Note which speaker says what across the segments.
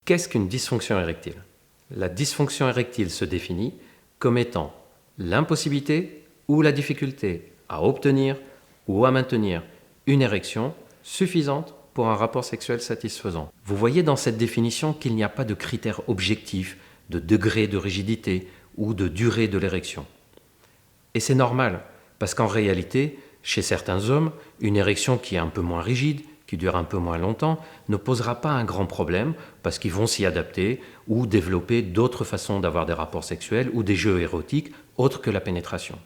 Speaker 1: Qu'est-ce qu'une dysfonction érectile? La dysfonction érectile se définit comme étant l'impossibilité ou la difficulté à obtenir ou à maintenir une érection suffisante pour un rapport sexuel satisfaisant. Vous voyez dans cette définition qu'il n'y a pas de critère objectif, de degré de rigidité ou de durée de l'érection. Et c'est normal, parce qu'en réalité, chez certains hommes, une érection qui est un peu moins rigide, qui dure un peu moins longtemps, ne posera pas un grand problème parce qu'ils vont s'y adapter ou développer d'autres façons d'avoir des rapports sexuels ou des jeux érotiques autres que la pénétration.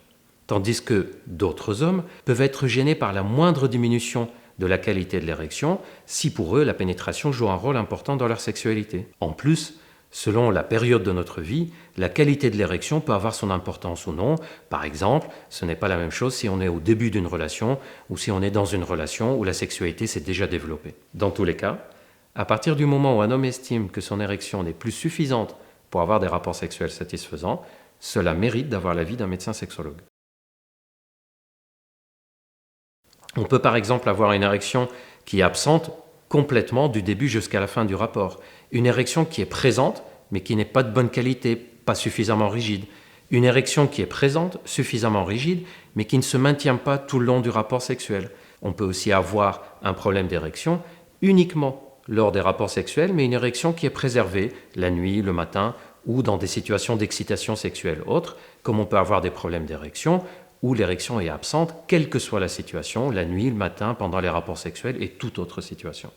Speaker 1: Tandis que d'autres hommes peuvent être gênés par la moindre diminution de la qualité de l'érection si pour eux la pénétration joue un rôle important dans leur sexualité. En plus, selon la période de notre vie, la qualité de l'érection peut avoir son importance ou non. Par exemple, ce n'est pas la même chose si on est au début d'une relation ou si on est dans une relation où la sexualité s'est déjà développée. Dans tous les cas, à partir du moment où un homme estime que son érection n'est plus suffisante pour avoir des rapports sexuels satisfaisants, cela mérite d'avoir l'avis d'un médecin sexologue. On peut par exemple avoir une érection qui est absente complètement du début jusqu'à la fin du rapport. Une érection qui est présente, mais qui n'est pas de bonne qualité, pas suffisamment rigide. Une érection qui est présente, suffisamment rigide, mais qui ne se maintient pas tout le long du rapport sexuel. On peut aussi avoir un problème d'érection uniquement lors des rapports sexuels, mais une érection qui est préservée la nuit, le matin, ou dans des situations d'excitation sexuelle autres, comme on peut avoir des problèmes d'érection, où l'érection est absente, quelle que soit la situation, la nuit, le matin, pendant les rapports sexuels et toute autre situation.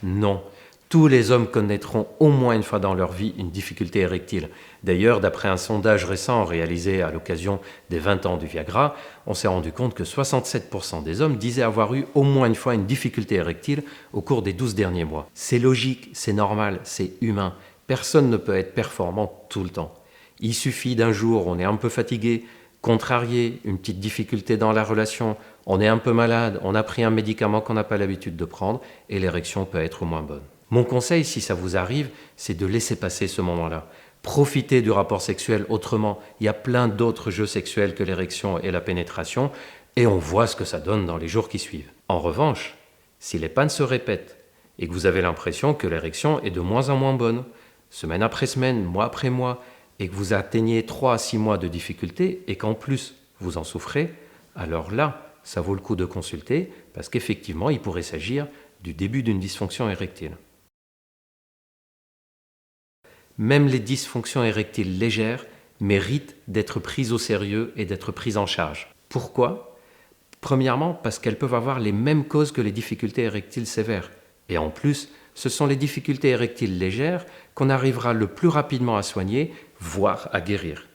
Speaker 1: Non, tous les hommes connaîtront au moins une fois dans leur vie une difficulté érectile. D'ailleurs, d'après un sondage récent réalisé à l'occasion des 20 ans du Viagra, on s'est rendu compte que 67% des hommes disaient avoir eu au moins une fois une difficulté érectile au cours des 12 derniers mois. C'est logique, c'est normal, c'est humain. Personne ne peut être performant tout le temps. Il suffit d'un jour, on est un peu fatigué, contrarié, une petite difficulté dans la relation, on est un peu malade, on a pris un médicament qu'on n'a pas l'habitude de prendre et l'érection peut être moins bonne. Mon conseil, si ça vous arrive, c'est de laisser passer ce moment-là. Profitez du rapport sexuel autrement. Il y a plein d'autres jeux sexuels que l'érection et la pénétration et on voit ce que ça donne dans les jours qui suivent. En revanche, si les pannes se répètent et que vous avez l'impression que l'érection est de moins en moins bonne, semaine après semaine, mois après mois, et que vous atteignez 3 à 6 mois de difficulté et qu'en plus vous en souffrez, alors là, ça vaut le coup de consulter parce qu'effectivement, il pourrait s'agir du début d'une dysfonction érectile. Même les dysfonctions érectiles légères méritent d'être prises au sérieux et d'être prises en charge. Pourquoi? Premièrement, parce qu'elles peuvent avoir les mêmes causes que les difficultés érectiles sévères. Et en plus, ce sont les difficultés érectiles légères qu'on arrivera le plus rapidement à soigner, voire à guérir.